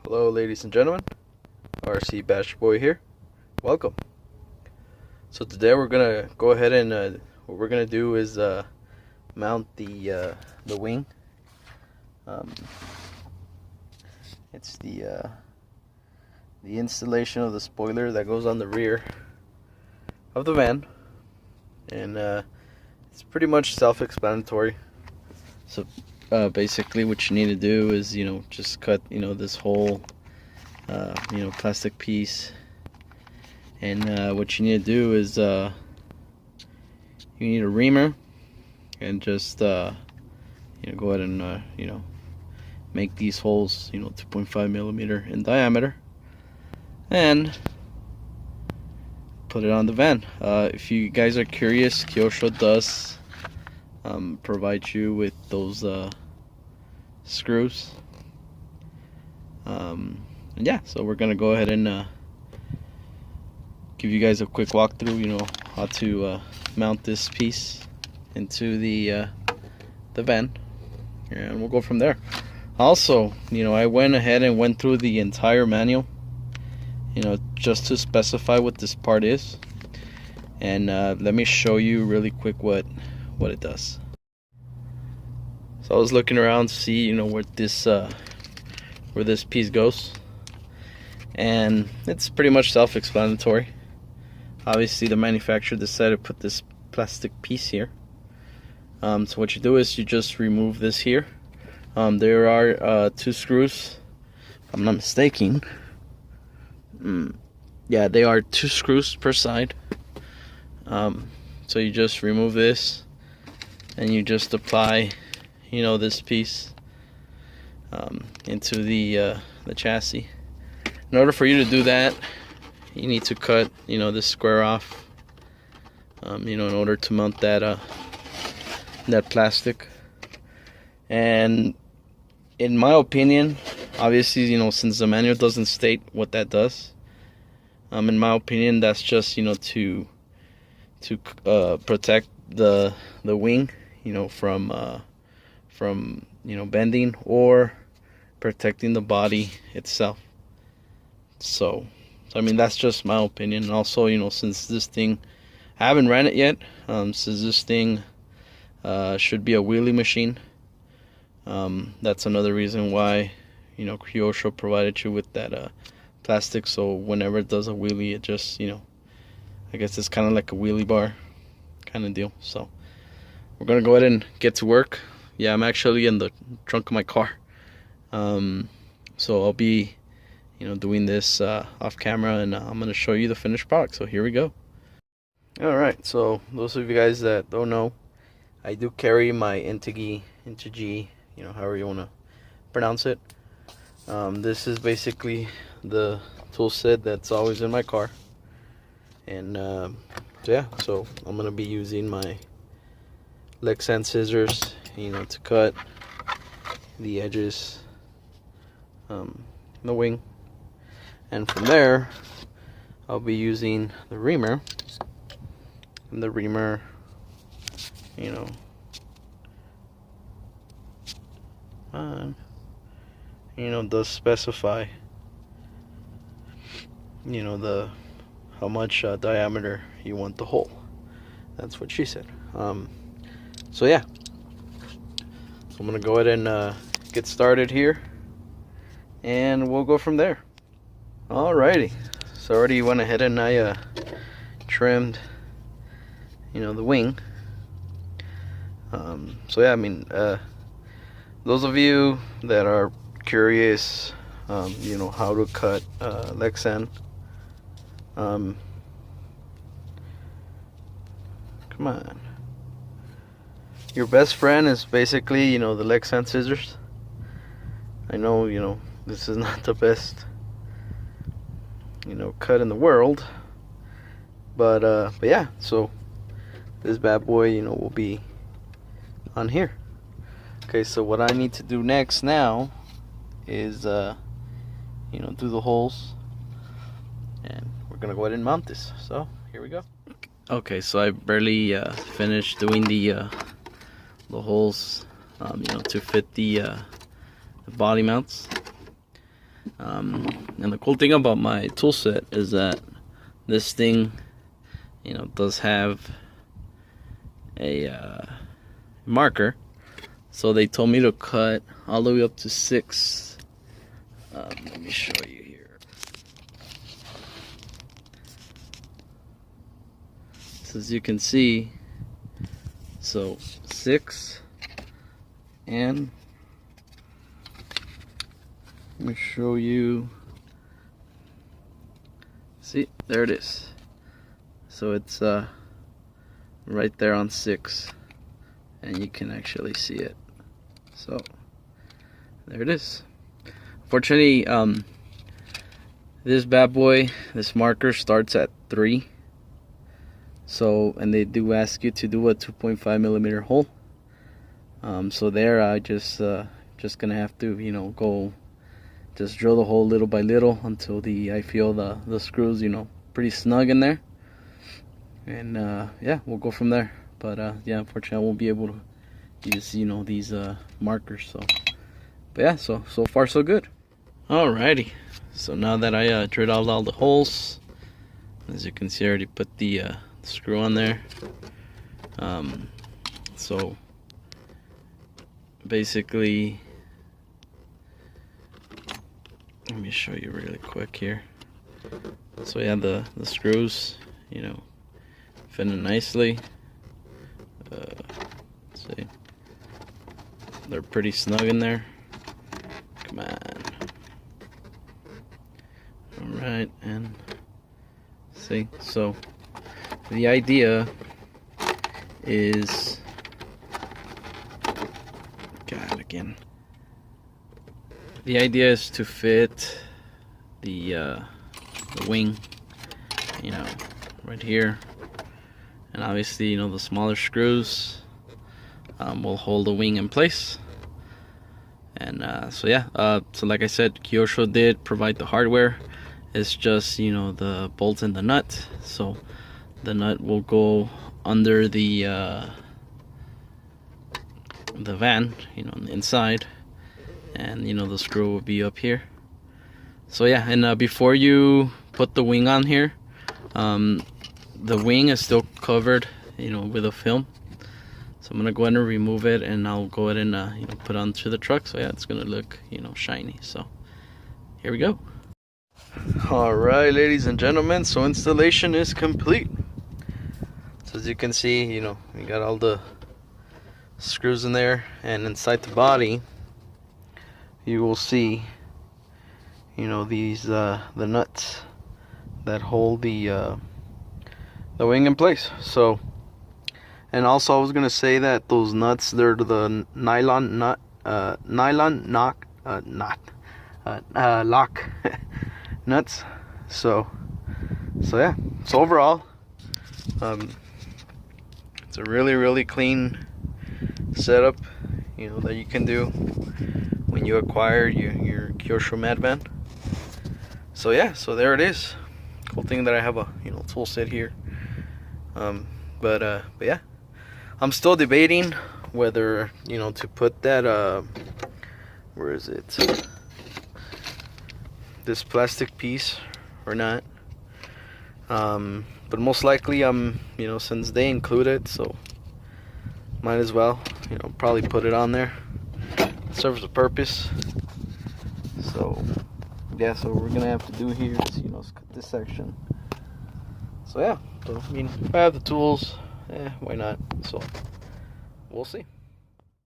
Hello ladies and gentlemen, RC Bash Boy here. Welcome. So today we're gonna go ahead and what we're gonna do is mount the wing. It's the installation of the spoiler that goes on the rear of the van, and it's pretty much self-explanatory. So basically what you need to do is, just cut, this whole, plastic piece. And what you need to do is, you need a reamer and just, go ahead and, make these holes, 2.5 millimeter in diameter, and put it on the van. If you guys are curious, KYOSHO does provide you with those screws. And yeah, so we're gonna go ahead and give you guys a quick walkthrough, how to mount this piece into the van, and we'll go from there. Also, I went ahead and went through the entire manual, just to specify what this part is, and let me show you really quick what it does. So I was looking around to see, where this piece goes, and it's pretty much self-explanatory. Obviously, the manufacturer decided to put this plastic piece here. So what you do is you just remove this here. There are 2 screws, if I'm not mistaken. Yeah, they are 2 screws per side. So you just remove this, and you just apply, this piece into the chassis. In order for you to do that, you need to cut, this square off, in order to mount that plastic. And in my opinion, obviously, since the manual doesn't state what that does, in my opinion, that's just, to protect the wing, from bending, or protecting the body itself. So I mean, that's just my opinion. And also, since this thing, I haven't ran it yet, since this thing should be a wheelie machine, that's another reason why, KYOSHO provided you with that plastic, so whenever it does a wheelie, it just, I guess it's kind of like a wheelie bar kind of deal. So we're gonna go ahead and get to work. Yeah, I'm actually in the trunk of my car, so I'll be, doing this off camera, and I'm gonna show you the finished product. So here we go. Alright, so those of you guys that don't know, I do carry my Integy, however you want to pronounce it. This is basically the tool set that's always in my car, and yeah, so I'm gonna be using my Lexan scissors, to cut the edges, the wing, and from there I'll be using the reamer, and the reamer, does specify, how much diameter you want the hole. That's what she said. So yeah, so I'm gonna go ahead and get started here, and we'll go from there. Alrighty, so I already went ahead and I trimmed, the wing. So yeah, I mean, those of you that are curious, how to cut Lexan, come on, your best friend is basically, the Lexan scissors. I know, this is not the best, cut in the world, but yeah, so this bad boy, will be on here. Okay, so what I need to do next now is, do the holes, and we're gonna go ahead and mount this. So here we go. Okay, so I barely finished doing the holes, to fit the body mounts. And the cool thing about my tool set is that this thing, you know, does have a marker. So they told me to cut all the way up to 6. Let me show you here. So as you can see, so 6, and let me show you. See, there it is. So it's right there on 6, and you can actually see it. So there it is. Fortunately, this bad boy, this marker starts at 3. So, and they do ask you to do a 2.5 millimeter hole. So there, I just gonna have to, you know, go just drill the hole little by little until I feel the screws, you know, pretty snug in there. And yeah, we'll go from there. But yeah, unfortunately, I won't be able to use, you know, these markers. So, but yeah, so far so good. Alrighty, so now that I drilled out all the holes, as you can see, I already put the screw on there. So basically, let me show you really quick here. So yeah, the screws, you know, fit in nicely. Let's see, they're pretty snug in there. Come on. Alright, and see, so the idea is, God, again. The idea is to fit the wing, you know, right here, and obviously, you know, the smaller screws will hold the wing in place. And so yeah, so like I said, KYOSHO did provide the hardware. It's just, you know, the bolt and the nut. So the nut will go under the van, you know, on the inside, and you know, the screw will be up here. So yeah, and before you put the wing on here, the wing is still covered, you know, with a film. So I'm gonna go ahead and remove it, and I'll go ahead and you know, put it onto the truck. So yeah, it's gonna look, you know, shiny. So here we go. All right, ladies and gentlemen, so installation is complete. So as you can see, you know, we got all the screws in there, and inside the body you will see, you know, these the nuts that hold the wing in place. So, and also I was gonna say that those nuts, they're the nylon nut, lock nuts. So yeah, so overall, it's a really clean setup, you know, that you can do when you acquire your KYOSHO mat van. So yeah, so there it is. Cool thing that I have a, you know, tool set here. But yeah, I'm still debating whether, you know, to put that where is it, this plastic piece or not. But most likely, you know, since they include it, so might as well, you know, probably put it on there. It serves a purpose. So yeah, so what we're gonna have to do here is, you know, cut this section. So yeah, so I mean, if I have the tools, why not? So we'll see.